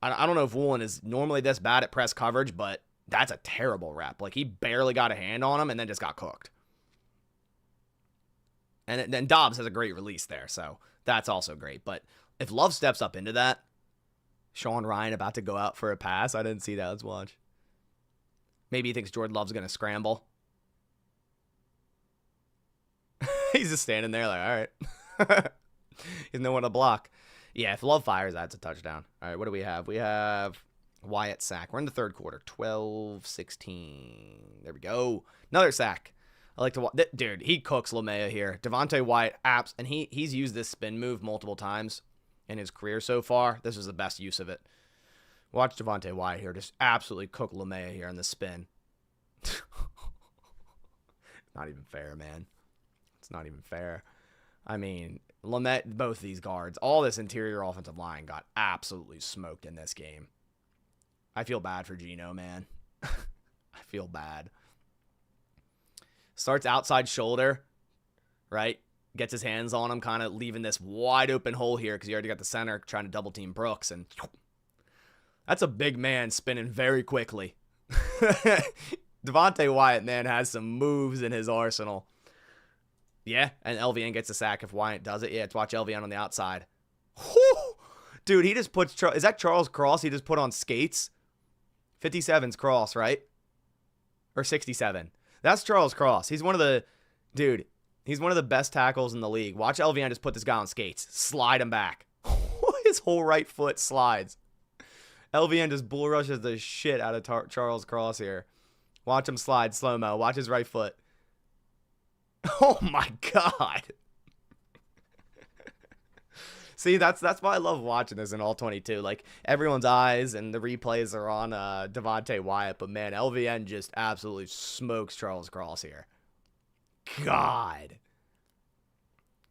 I don't know if Woolen is normally this bad at press coverage, but that's a terrible rep. Like, he barely got a hand on him and then just got cooked. And then Doubs has a great release there, so that's also great. But if Love steps up into that, Sean Ryan about to go out for a pass. I didn't see that. Let's watch. Maybe he thinks Jordan Love's going to scramble. He's just standing there like, all right. He's no one to block. Yeah, if Love fires, that's a touchdown. All right, what do we have? We have Wyatt sack. We're in the third quarter. 12-16. There we go. Another sack. I like to watch. Dude, he cooks Romeo here. Devontae Wyatt, apps, and he's used this spin move multiple times in his career so far. This is the best use of it. Watch Devontae Wyatt here. Just absolutely cook Romeo here in the spin. Not even fair, man. It's not even fair. I mean, both these guards, all this interior offensive line got absolutely smoked in this game. I feel bad for Geno, man. I feel bad. Starts outside shoulder, right? Gets his hands on him, kind of leaving this wide open hole here because he already got the center trying to double team Brooks. And that's a big man spinning very quickly. Devontae Wyatt, man, has some moves in his arsenal. Yeah, and LVN gets a sack if Wyatt does it. Yeah, let's watch LVN on the outside. Whew! Dude, he just puts... Is that Charles Cross he just put on skates? 57's Cross, right? Or 67. That's Charles Cross. He's one of the... Dude, he's one of the best tackles in the league. Watch LVN just put this guy on skates. Slide him back. His whole right foot slides. LVN just bull rushes the shit out of Charles Cross here. Watch him slide slow-mo. Watch his right foot. Oh, my God. See, that's why I love watching this in all 22. Like, everyone's eyes and the replays are on Devontae Wyatt, but man, LVN just absolutely smokes Charles Cross here. God.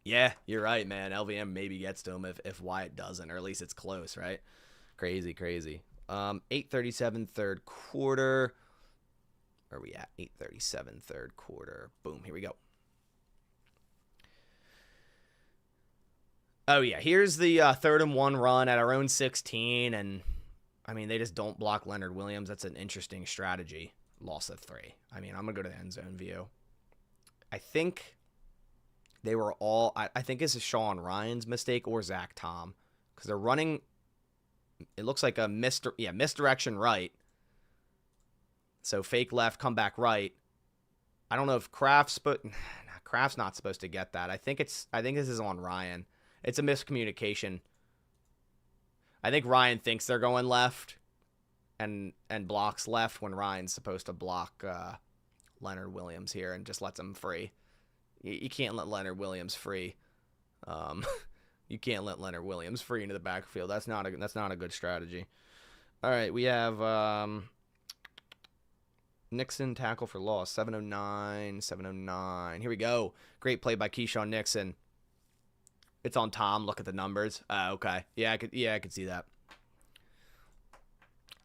Yeah, you're right, man. LVM maybe gets to him if Wyatt doesn't, or at least it's close, right? Crazy, crazy. 8:37 third quarter. Where are we at? 8:37 third quarter. Boom, here we go. Oh, yeah, here's the 3rd and 1 run at our own 16, and, I mean, they just don't block Leonard Williams. That's an interesting strategy. Loss of 3. I mean, I'm going to go to the end zone view. I think they were all, I think this is Sean Ryan's mistake or Zach Tom, because they're running, it looks like a misdirection right. So fake left, come back right. I don't know if Kraft's not supposed to get that. I think this is on Ryan. It's a miscommunication. I think Ryan thinks they're going left and blocks left when Ryan's supposed to block Leonard Williams here and just lets him free. You can't let Leonard Williams free. You can't let Leonard Williams free into the backfield. That's not a good strategy. All right, we have Nixon tackle for loss. 709. Here we go. Great play by Keyshawn Nixon. It's on Tom. Look at the numbers. Okay. Yeah, I could see that.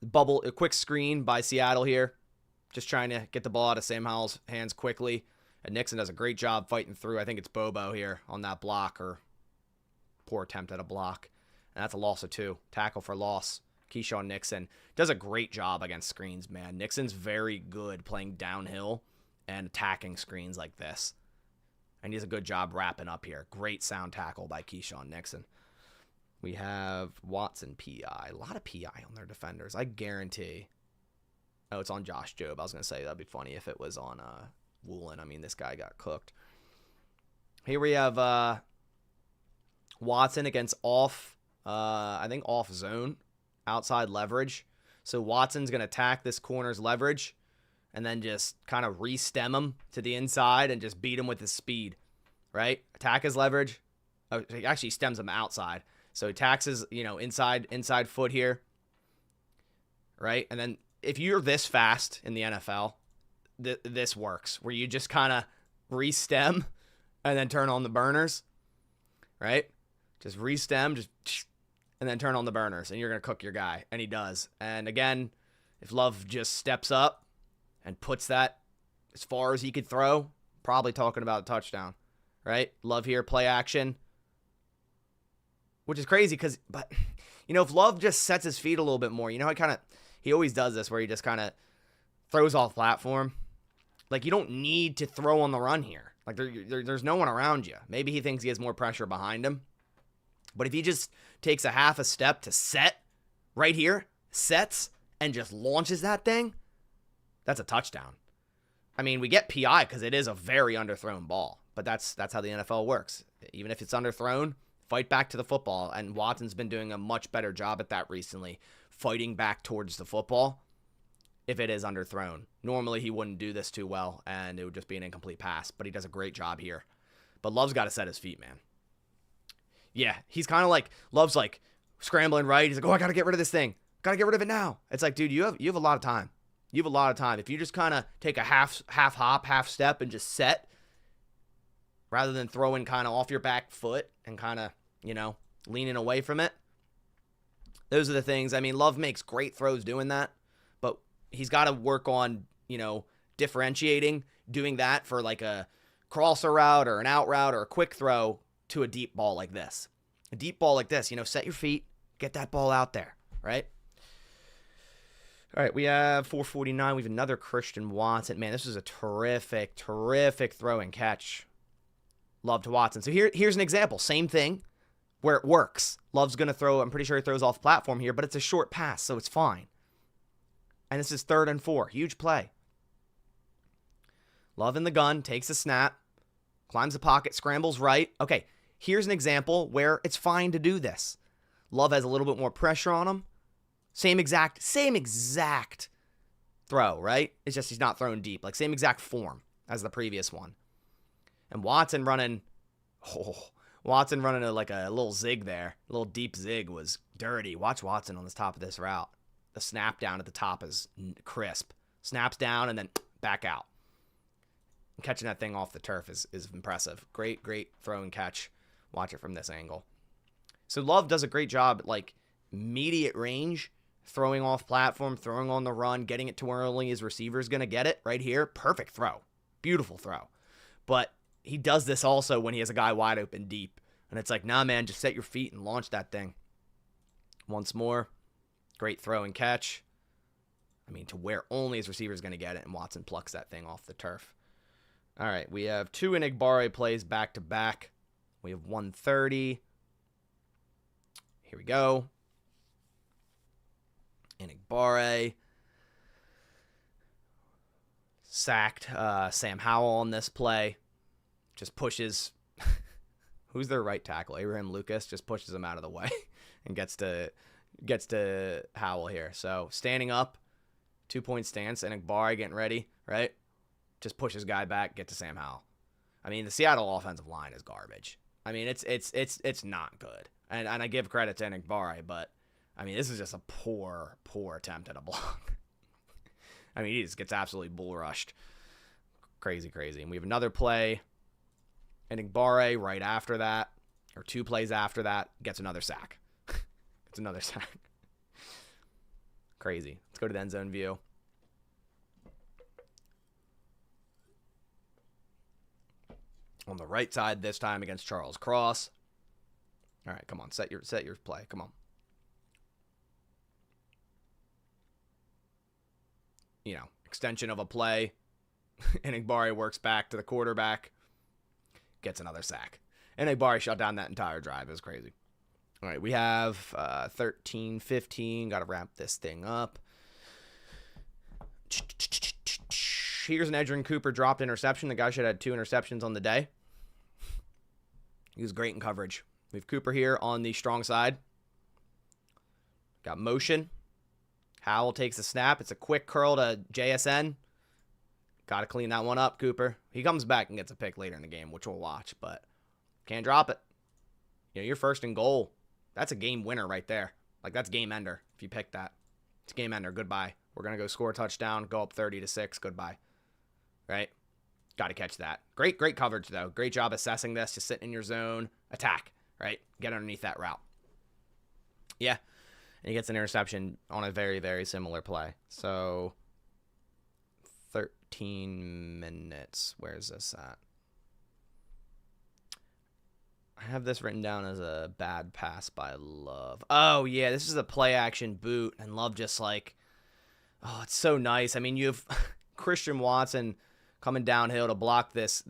A quick screen by Seattle here. Just trying to get the ball out of Sam Howell's hands quickly. And Nixon does a great job fighting through. I think it's Bobo here on that block, or poor attempt at a block. And that's a loss of 2. Tackle for loss. Keyshawn Nixon does a great job against screens, man. Nixon's very good playing downhill and attacking screens like this. And he does a good job wrapping up here. Great sound tackle by Keyshawn Nixon. We have Watson PI. A lot of PI on their defenders. I guarantee. Oh, it's on Josh Jobe. I was going to say that'd be funny if it was on Woolen. I mean, this guy got cooked. Here we have Watson against off zone, outside leverage. So Watson's going to attack this corner's leverage and then just kind of re-stem him to the inside and just beat him with his speed, right? Attack his leverage. Oh, he actually stems him outside. So he attacks his, inside foot here, right? And then if you're this fast in the NFL, this works, where you just kind of re-stem and then turn on the burners, right? Just re-stem, and then turn on the burners, and you're going to cook your guy. And he does. And again, if Love just steps up and puts that as far as he could throw, probably talking about a touchdown, right? Love here, play action. Which is crazy but if Love just sets his feet a little bit more, he always does this where he just kind of throws off platform. Like, you don't need to throw on the run here. Like, there's no one around you. Maybe he thinks he has more pressure behind him. But if he just takes a half a step to set right here, sets, and just launches that thing, that's a touchdown. I mean, we get PI because it is a very underthrown ball. But that's how the NFL works. Even if it's underthrown, fight back to the football. And Watson's been doing a much better job at that recently, fighting back towards the football if it is underthrown. Normally, he wouldn't do this too well, and it would just be an incomplete pass. But he does a great job here. But Love's got to set his feet, man. Yeah, he's kind of like, Love's like scrambling right. He's like, oh, I got to get rid of this thing. Got to get rid of it now. It's like, dude, you have a lot of time. You have a lot of time. If you just kind of take a half hop, half step, and just set, rather than throwing kind of off your back foot and kind of, leaning away from it. Those are the things. I mean, Love makes great throws doing that, but he's got to work on, differentiating, doing that for like a crosser route or an out route or a quick throw to a deep ball like this. A deep ball like this, set your feet, get that ball out there, right? All right, we have 449. We have another Christian Watson. Man, this is a terrific throw and catch. Love to Watson. So here's an example. Same thing where it works. Love's going to throw, I'm pretty sure he throws off platform here, but it's a short pass, so it's fine. And this is 3rd and 4. Huge play. Love in the gun, takes a snap, climbs the pocket, scrambles right. Okay, here's an example where it's fine to do this. Love has a little bit more pressure on him. Same exact throw, right? It's just he's not throwing deep. Like, same exact form as the previous one. And Watson running Watson running a little zig there. A little deep zig was dirty. Watch Watson on the top of this route. The snap down at the top is crisp. Snaps down and then back out. Catching that thing off the turf is impressive. Great throw and catch. Watch it from this angle. So Love does a great job at like immediate range, throwing off platform, throwing on the run, getting it to where only his receiver is going to get it right here. Perfect throw. Beautiful throw. But he does this also when he has a guy wide open deep. And it's like, nah, man, just set your feet and launch that thing. Once more, great throw and catch. I mean, to where only his receiver is going to get it, and Watson plucks that thing off the turf. All right, we have 2 Enigbare plays back-to-back. We have 130. Here we go. Enigbare. Sacked Sam Howell on this play. Just pushes. Who's their right tackle? Abraham Lucas just pushes him out of the way and gets to Howell here. So standing up, 2-point stance, Enigbare getting ready, right? Just pushes guy back, get to Sam Howell. I mean, the Seattle offensive line is garbage. I mean, it's not good. And I give credit to Enigbare, but I mean, this is just a poor attempt at a block. I mean, he just gets absolutely bull rushed. Crazy. And we have another play. Enigbare right after that, or 2 plays after that, gets another sack. Crazy. Let's go to the end zone view. On the right side this time against Charles Cross. All right, come on, set your play. Come on. You know, extension of a play. Enigbare works back to the quarterback. Gets another sack. Enigbare shut down that entire drive. It was crazy. All right, we have 13-15. Got to wrap this thing up. Here's an Edgerrin Cooper dropped interception. The guy should have had 2 interceptions on the day. He was great in coverage. We have Cooper here on the strong side. Got motion. Howell takes the snap. It's a quick curl to JSN. Got to clean that one up, Cooper. He comes back and gets a pick later in the game, which we'll watch, but can't drop it. You know, you're first and goal. That's a game winner right there. Like, that's game ender if you pick that. It's game ender. Goodbye. We're going to go score a touchdown, go up 30-6. Goodbye. Right? Got to catch that. Great coverage, though. Great job assessing this. Just sitting in your zone. Attack. Right? Get underneath that route. Yeah. And he gets an interception on a very, very similar play. So, 13 minutes. Where's this at? I have this written down as a bad pass by Love. Oh, yeah, this is a play-action boot, and Love just like, oh, it's so nice. I mean, you have Christian Watson coming downhill to block this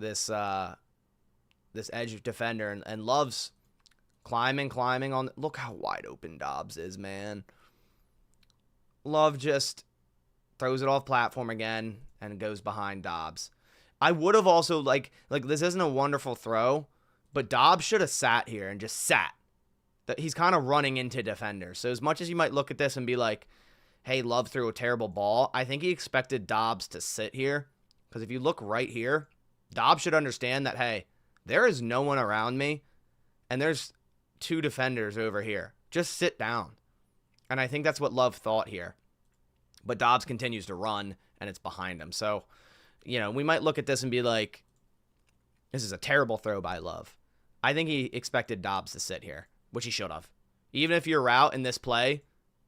edge defender, and Love's climbing on. Look how wide open Doubs is, man. Love just throws it off platform again and goes behind Doubs. I would have also, like this isn't a wonderful throw, but Doubs should have sat here and just sat. That he's kind of running into defenders. So as much as you might look at this and be like, hey, Love threw a terrible ball, I think he expected Doubs to sit here. Because if you look right here, Doubs should understand that, hey, there is no one around me, and there's 2 defenders over here. Just sit down. And I think that's what Love thought here. But Doubs continues to run, and it's behind him. So, you know, we might look at this and be like, this is a terrible throw by Love. I think he expected Doubs to sit here, which he should have. Even if your route in this play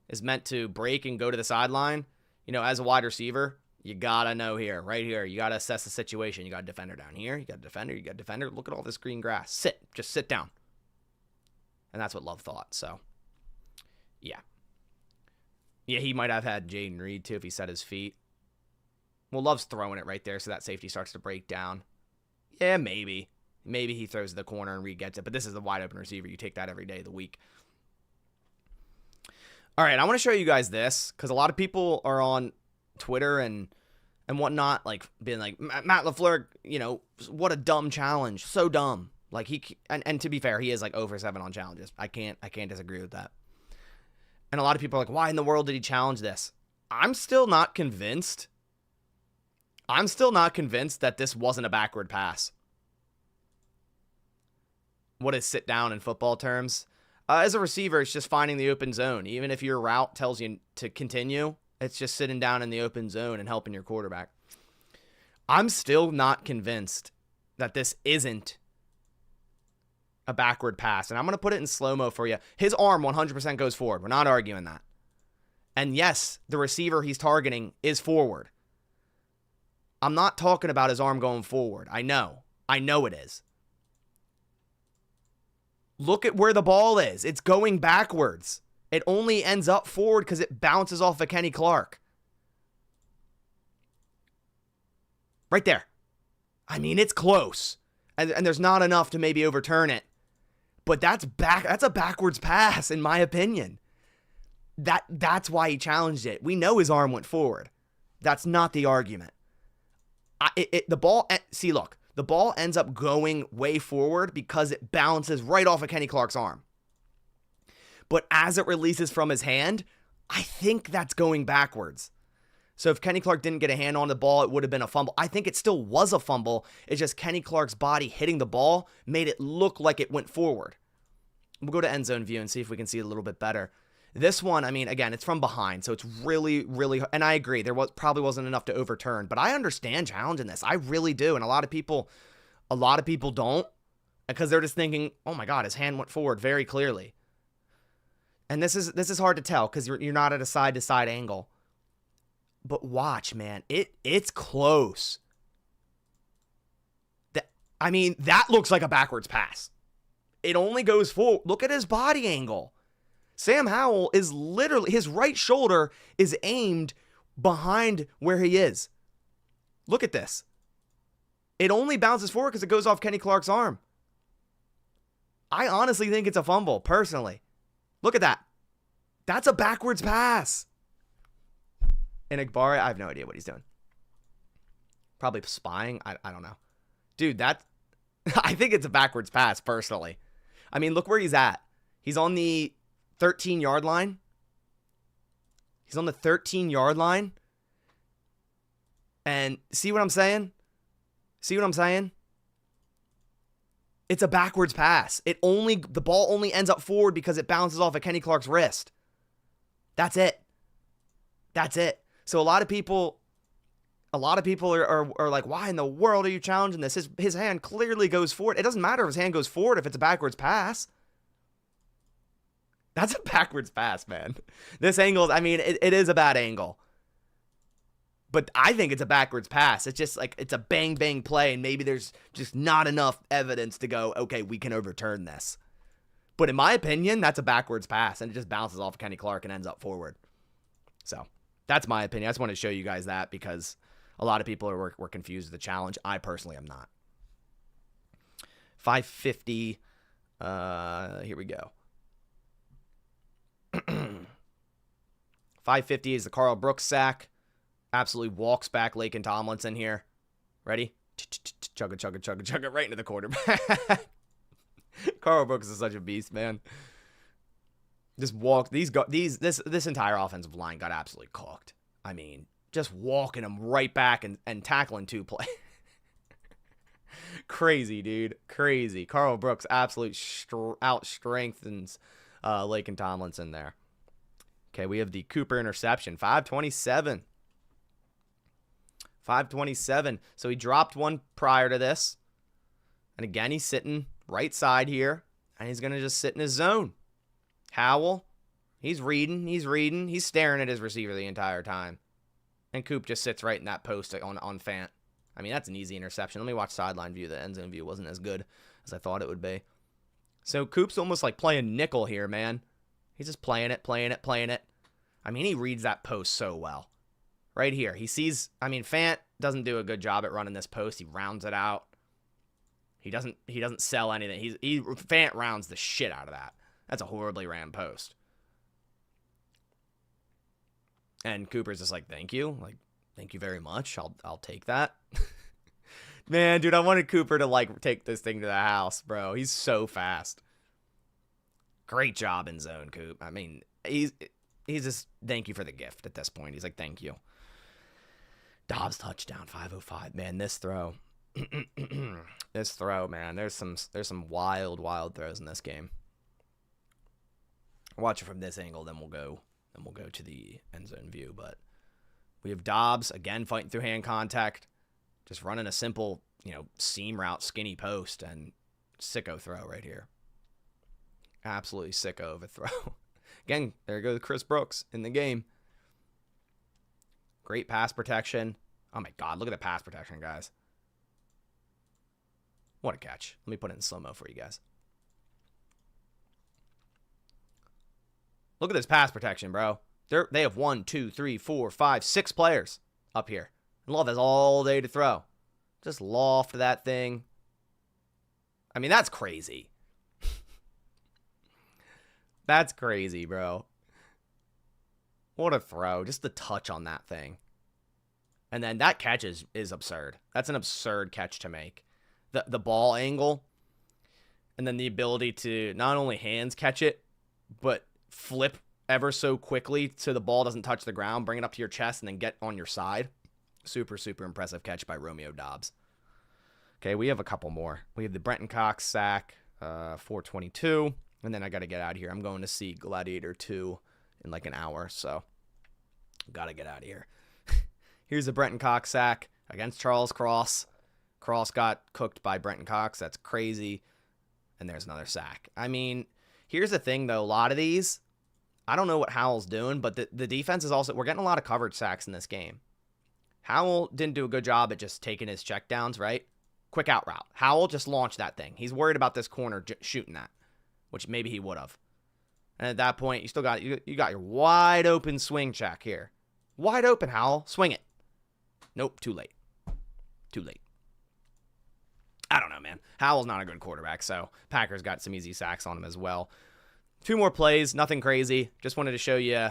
is meant to break and go to the sideline, you know, as a wide receiver, you got to know here, right here, you got to assess the situation. You got a defender down here. You got a defender. Look at all this green grass. Just sit down. And that's what Love thought. So, yeah. Yeah, he might have had Jaden Reed, too, if he set his feet. Well, Love's throwing it right there, so that safety starts to break down. Yeah, maybe. Maybe he throws the corner and Reed gets it, but this is the wide open receiver. You take that every day of the week. All right, I want to show you guys this, because a lot of people are on Twitter and whatnot, like, being like, Matt LaFleur, you know, what a dumb challenge. So dumb. Like, and to be fair, he is like 0 for 7 on challenges. I can't disagree with that. And a lot of people are like, why in the world did he challenge this? I'm still not convinced. that this wasn't a backward pass. what is sit down in football terms? As a receiver, it's just finding the open zone. Even if your route tells you to continue, it's just sitting down in the open zone and helping your quarterback. I'm still not convinced that this isn't a backward pass. And I'm going to put it in slow-mo for you. His arm 100% goes forward. We're not arguing that. And yes, the receiver he's targeting is forward. I'm not talking about his arm going forward. I know it is. Look at where the ball is. It's going backwards. It only ends up forward because it bounces off of Kenny Clark. Right there. I mean, it's close. And there's not enough to maybe overturn it. But that's a backwards pass, in my opinion. That's why he challenged it. We know his arm went forward. That's not the argument. The ball ends up going way forward because it bounces right off of Kenny Clark's arm. But as it releases from his hand, I think that's going backwards. So if Kenny Clark didn't get a hand on the ball, it would have been a fumble. I think it still was a fumble. It's just Kenny Clark's body hitting the ball made it look like it went forward. We'll go to end zone view and see if we can see it a little bit better. This one, I mean, again, it's from behind, so it's really, really, and I agree, probably wasn't enough to overturn, but I understand challenging this. I really do, and a lot of people don't, because they're just thinking, oh my God, his hand went forward very clearly. And this is hard to tell because you're not at a side-to-side angle. But watch, man, it's close. That looks like a backwards pass. It only goes forward. Look at his body angle. Sam Howell is literally, his right shoulder is aimed behind where he is. Look at this. It only bounces forward because it goes off Kenny Clark's arm. I honestly think it's a fumble, personally. Look at that. That's a backwards pass. And Igbara, I have no idea what he's doing. Probably spying. I don't know. Dude, I think it's a backwards pass, personally. I mean, look where he's at. He's on the 13-yard line. He's on the 13-yard line. And see what I'm saying? It's a backwards pass. The ball only ends up forward because it bounces off of Kenny Clark's wrist. That's it. So a lot of people are like, why in the world are you challenging this? His hand clearly goes forward. It doesn't matter if his hand goes forward if it's a backwards pass. That's a backwards pass, man. This angle, I mean, it is a bad angle. But I think it's a backwards pass. It's just like, it's a bang, bang play, and maybe there's just not enough evidence to go, okay, we can overturn this. But in my opinion, that's a backwards pass, and it just bounces off of Kenny Clark and ends up forward. So, that's my opinion. I just wanted to show you guys that because a lot of people were confused with the challenge. I personally am not. 550. Here we go. 550 is the Carl Brooks sack. Absolutely walks back Laken Tomlinson here. Ready? Chugga, chugga, chugga, chugga, right into the quarterback. Carl Brooks is such a beast, man. Just walk. This entire offensive line got absolutely cooked. I mean, just walking them right back and tackling two play. Crazy, dude. Crazy. Carl Brooks absolutely out-strengthens Laken Tomlinson there. Okay, we have the Cooper interception. 527. 527. So he dropped one prior to this. And again, he's sitting right side here. And he's going to just sit in his zone. Howell, he's reading. He's staring at his receiver the entire time. And Coop just sits right in that post on Fant. I mean, that's an easy interception. Let me watch sideline view. The end zone view wasn't as good as I thought it would be. So Coop's almost like playing nickel here, man. He's just playing it. I mean, he reads that post so well. Right here. He sees, I mean, Fant doesn't do a good job at running this post. He rounds it out. He doesn't sell anything. Fant rounds the shit out of that. That's a horribly ran post. And Cooper's just like, thank you. Like, thank you very much. I'll take that. Man, dude, I wanted Cooper to, like, take this thing to the house, bro. He's so fast. Great job in zone, Coop. I mean, he's just, thank you for the gift at this point. He's like, thank you. Doubs touchdown, 505. Man, this throw. This throw, man. There's some wild throws in this game. Watch it from this angle, then we'll go to the end zone view. But we have Doubs again fighting through hand contact, just running a simple, seam route, skinny post, and sicko throw right here. Absolutely sicko of a throw. Again, there goes Chris Brooks in the game. Great pass protection. Oh my God, look at the pass protection, guys. What a catch. Let me put it in slow-mo for you guys. Look at this pass protection, bro. They have 1, 2, 3, 4, 5, 6 players up here. And Love has all day to throw. Just loft that thing. I mean, that's crazy. That's crazy, bro. What a throw. Just the touch on that thing. And then that catch is absurd. That's an absurd catch to make. The ball angle, and then the ability to not only hands catch it, but flip ever so quickly so the ball doesn't touch the ground, bring it up to your chest, and then get on your side. Super impressive catch by Romeo Doubs. Okay, we have a couple more. We have the Brenton Cox sack, 422, and then I got to get out of here. I'm going to see Gladiator 2 in like an hour, so got to get out of here. Here's the Brenton Cox sack against Charles Cross. Cross got cooked by Brenton Cox. That's crazy. And there's another sack. I mean, here's the thing, though. A lot of these, I don't know what Howell's doing, but the defense is also, we're getting a lot of coverage sacks in this game. Howell didn't do a good job at just taking his checkdowns, right? Quick out route. Howell just launched that thing. He's worried about this corner shooting that, which maybe he would have. And at that point, you still got you got your wide open swing check here. Wide open, Howell. Swing it. Nope, too late. Too late. I don't know, man. Howell's not a good quarterback, so Packers got some easy sacks on him as well. 2 more plays, nothing crazy. Just wanted to show you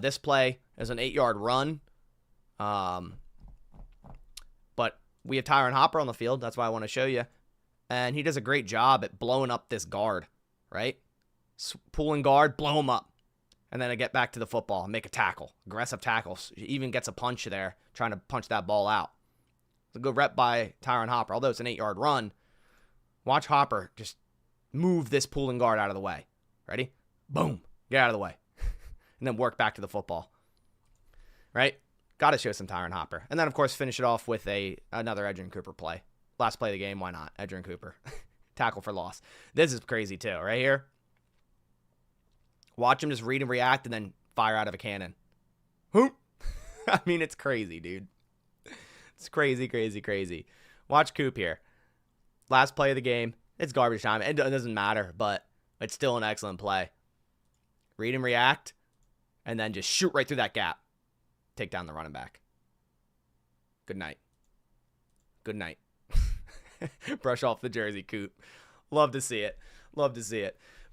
this play is an 8-yard run. But we have Tyron Hopper on the field. That's why I want to show you. And he does a great job at blowing up this guard, right? Pulling guard, blow him up. And then I get back to the football and make a tackle. Aggressive tackles. He even gets a punch there, trying to punch that ball out. It's a good rep by Tyron Hopper, although it's an 8-yard run. Watch Hopper just move this pulling guard out of the way. Ready? Boom. Get out of the way. And then work back to the football. Right? Got to show some Tyron Hopper. And then, of course, finish it off with another Edgerrin Cooper play. Last play of the game, why not? Edgerrin Cooper. Tackle for loss. This is crazy, too, right here. Watch him just read and react and then fire out of a cannon. I mean, it's crazy, dude. It's crazy. Watch Coop here. Last play of the game. It's garbage time. It doesn't matter, but it's still an excellent play. Read and react, and then just shoot right through that gap. Take down the running back. Good night. Good night. Brush off the jersey, Coop. Love to see it.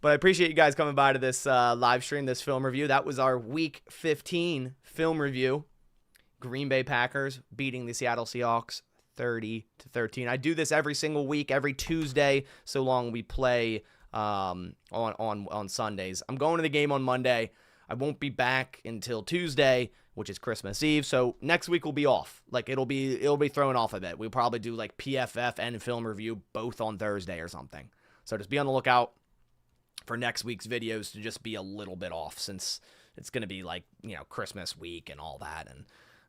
But I appreciate you guys coming by to this live stream, this film review. That was our Week 15 film review. Green Bay Packers beating the Seattle Seahawks 30-13. I do this every single week, every Tuesday, so long we play on Sundays. I'm going to the game on Monday. I won't be back until Tuesday, which is Christmas Eve. So next week will be off. Like it'll be thrown off a bit. We'll probably do like PFF and film review both on Thursday or something. So just be on the lookout for next week's videos to just be a little bit off, since it's going to be like, Christmas week and all that. And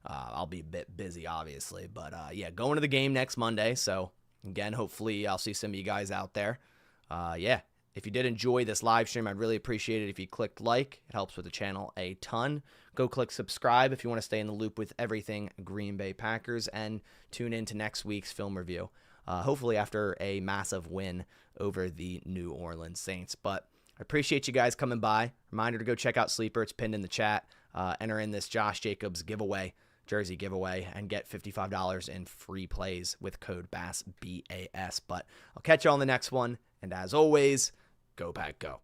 I'll be a bit busy, obviously. But yeah, going to the game next Monday. So again, hopefully I'll see some of you guys out there. Yeah, if you did enjoy this live stream, I'd really appreciate it if you clicked like. It helps with the channel a ton. Go click subscribe if you want to stay in the loop with everything Green Bay Packers, and tune in to next week's film review. Hopefully after a massive win over the New Orleans Saints. But I appreciate you guys coming by. Reminder to go check out Sleeper. It's pinned in the chat. Enter in this Josh Jacobs giveaway, jersey giveaway, and get $55 in free plays with code BASS, B-A-S. But I'll catch you on the next one. And as always, go Pack, go.